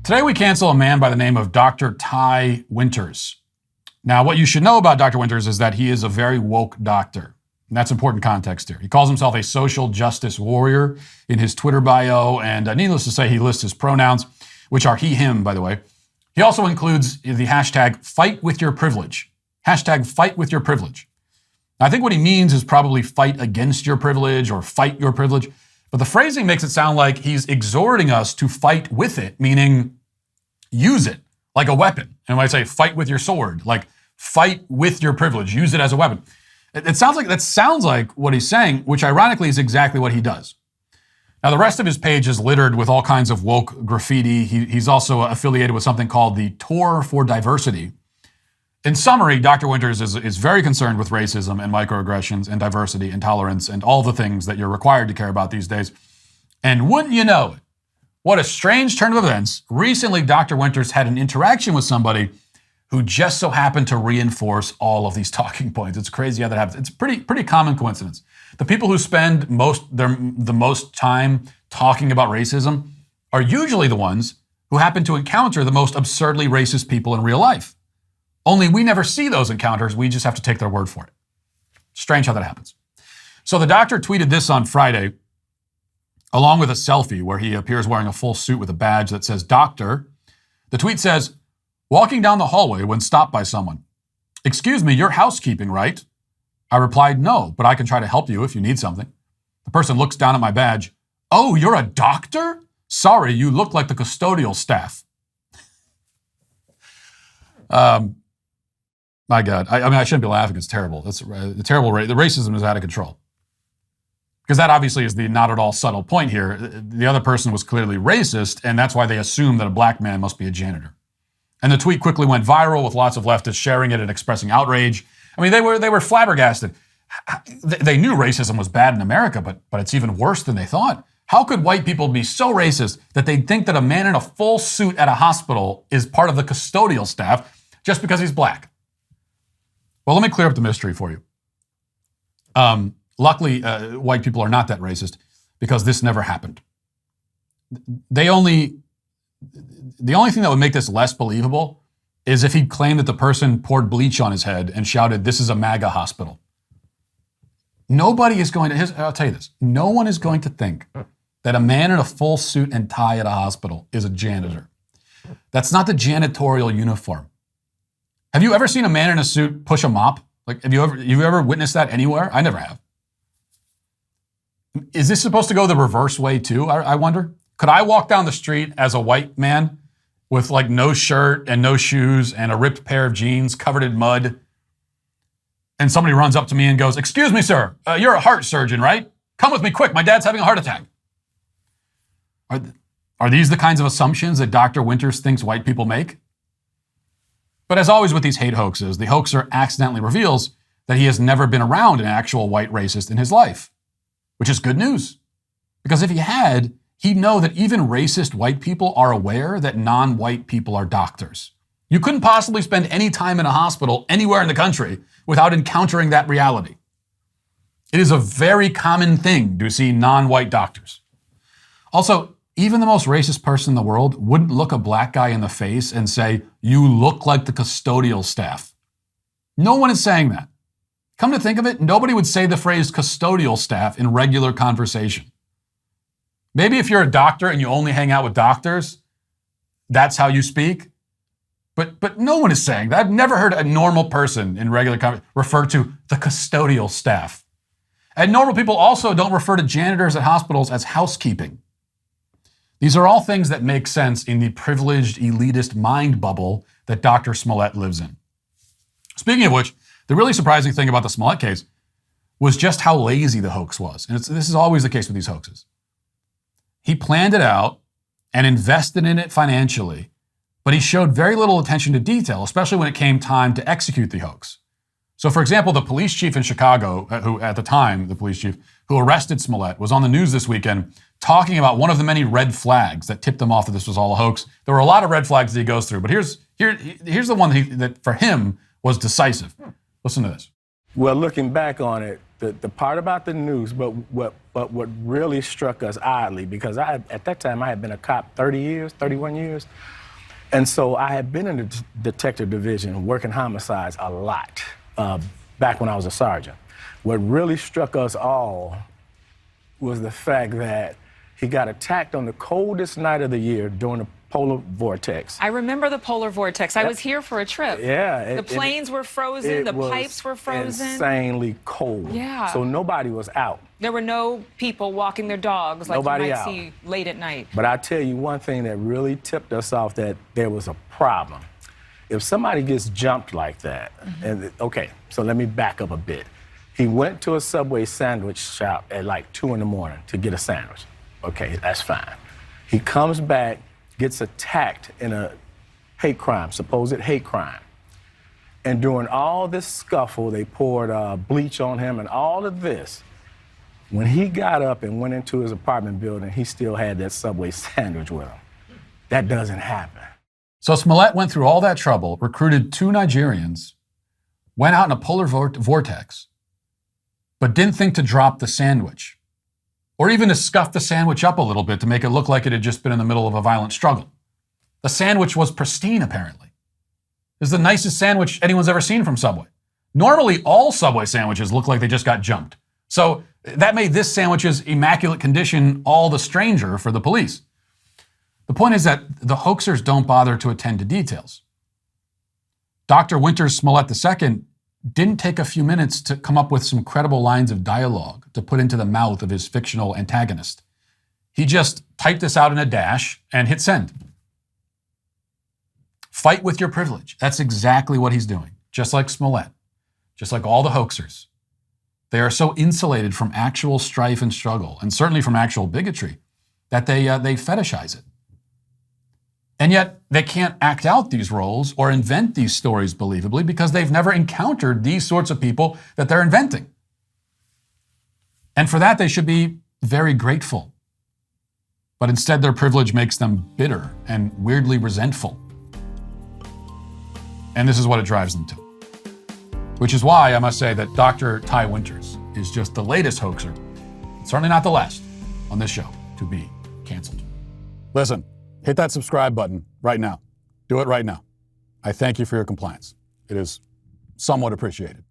Today we cancel a man by the name of Dr. Ty Winters. Now, what you should know about Dr. Winters is that he is a very woke doctor. And that's important context here. He calls himself a social justice warrior in his Twitter bio, and needless to say, he lists his pronouns, which are he, him, by the way. He also includes the hashtag fight with your privilege. Hashtag fight with your privilege. Now, I think what he means is probably fight against your privilege or fight your privilege, but the phrasing makes it sound like he's exhorting us to fight with it, meaning use it like a weapon. And when I say fight with your sword, like fight with your privilege, use it as a weapon. It sounds like what he's saying, which ironically is exactly what he does. Now, the rest of his page is littered with all kinds of woke graffiti. He's also affiliated with something called the Tour for Diversity. In summary, Dr. Winters is very concerned with racism and microaggressions and diversity and tolerance and all the things that you're required to care about these days. And wouldn't you know it, what a strange turn of events. Recently, Dr. Winters had an interaction with somebody who just so happened to reinforce all of these talking points. It's crazy how that happens. It's pretty common coincidence. The people who spend the most time talking about racism are usually the ones who happen to encounter the most absurdly racist people in real life. Only we never see those encounters. We just have to take their word for it. Strange how that happens. So the doctor tweeted this on Friday, along with a selfie where he appears wearing a full suit with a badge that says doctor. The tweet says, walking down the hallway when stopped by someone. Excuse me, you're housekeeping, right? I replied, no, but I can try to help you if you need something. The person looks down at my badge. Oh, you're a doctor? Sorry, you look like the custodial staff. My God, I mean, I shouldn't be laughing. It's terrible. That's terrible. The racism is out of control. Because that obviously is the not at all subtle point here. The other person was clearly racist, and that's why they assume that a black man must be a janitor. And the tweet quickly went viral with lots of leftists sharing it and expressing outrage. I mean, they were flabbergasted. They knew racism was bad in America, but it's even worse than they thought. How could white people be so racist that they'd think that a man in a full suit at a hospital is part of the custodial staff just because he's black? Well, let me clear up the mystery for you. Luckily, white people are not that racist because this never happened. The only thing that would make this less believable is if he'd claimed that the person poured bleach on his head and shouted, "This is a MAGA hospital." Nobody is going to, I'll tell you this, no one is going to think that a man in a full suit and tie at a hospital is a janitor. That's not the janitorial uniform. Have you ever seen a man in a suit push a mop? Like, have you ever witnessed that anywhere? I never have. Is this supposed to go the reverse way too, I wonder? Could I walk down the street as a white man with like no shirt and no shoes and a ripped pair of jeans covered in mud, and somebody runs up to me and goes, "Excuse me, sir, you're a heart surgeon, right? Come with me quick, my dad's having a heart attack." Are these the kinds of assumptions that Dr. Winters thinks white people make? But as always with these hate hoaxes, the hoaxer accidentally reveals that he has never been around an actual white racist in his life, which is good news. Because if he had, he'd know that even racist white people are aware that non-white people are doctors. You couldn't possibly spend any time in a hospital anywhere in the country without encountering that reality. It is a very common thing to see non-white doctors. Also, even the most racist person in the world wouldn't look a black guy in the face and say, "You look like the custodial staff." No one is saying that. Come to think of it, nobody would say the phrase custodial staff in regular conversation. Maybe if you're a doctor and you only hang out with doctors, that's how you speak. But no one is saying that. I've never heard a normal person in regular conversation refer to the custodial staff. And normal people also don't refer to janitors at hospitals as housekeeping. These are all things that make sense in the privileged, elitist mind bubble that Dr. Smollett lives in. Speaking of which, the really surprising thing about the Smollett case was just how lazy the hoax was. And this is always the case with these hoaxes. He planned it out and invested in it financially, but he showed very little attention to detail, especially when it came time to execute the hoax. So for example, the police chief in Chicago, who at the time, the police chief who arrested Smollett, was on the news this weekend talking about one of the many red flags that tipped him off that this was all a hoax. There were a lot of red flags that he goes through, but here's the one that for him was decisive. Listen to this. Well, looking back on it, the part about the news, but what really struck us oddly, because at that time I had been a cop 31 years, and so I had been in the detective division working homicides a lot back when I was a sergeant. What really struck us all was the fact that he got attacked on the coldest night of the year during the polar vortex. I remember the polar vortex. I was here for a trip. Yeah. The planes were frozen, the pipes were frozen. Insanely cold. Yeah. So nobody was out. There were no people walking their dogs like Nobody you might out. see late at night. But I tell you one thing that really tipped us off that there was a problem. If somebody gets jumped like that, and okay, so let me back up a bit. He went to a Subway sandwich shop at like 2 in the morning to get a sandwich. Okay, that's fine. He comes back, gets attacked in a hate crime, supposed hate crime. And during all this scuffle, they poured bleach on him and all of this. When he got up and went into his apartment building, he still had that Subway sandwich with him. That doesn't happen. So Smollett went through all that trouble, recruited 2 Nigerians, went out in a polar vortex, but didn't think to drop the sandwich, or even to scuff the sandwich up a little bit to make it look like it had just been in the middle of a violent struggle. The sandwich was pristine, apparently. This is the nicest sandwich anyone's ever seen from Subway. Normally, all Subway sandwiches look like they just got jumped. So that made this sandwich's immaculate condition all the stranger for the police. The point is that the hoaxers don't bother to attend to details. Dr. Winters Smollett II didn't take a few minutes to come up with some credible lines of dialogue to put into the mouth of his fictional antagonist. He just typed this out in a dash and hit send. Fight with your privilege. That's exactly what he's doing. Just like Smollett, just like all the hoaxers. They are so insulated from actual strife and struggle, and certainly from actual bigotry, that they fetishize it. And yet, they can't act out these roles or invent these stories believably because they've never encountered these sorts of people that they're inventing. And for that, they should be very grateful. But instead, their privilege makes them bitter and weirdly resentful. And this is what it drives them to. Which is why I must say that Dr. Ty Winters is just the latest hoaxer, certainly not the last, on this show to be canceled. Listen. Hit that subscribe button right now. Do it right now. I thank you for your compliance. It is somewhat appreciated.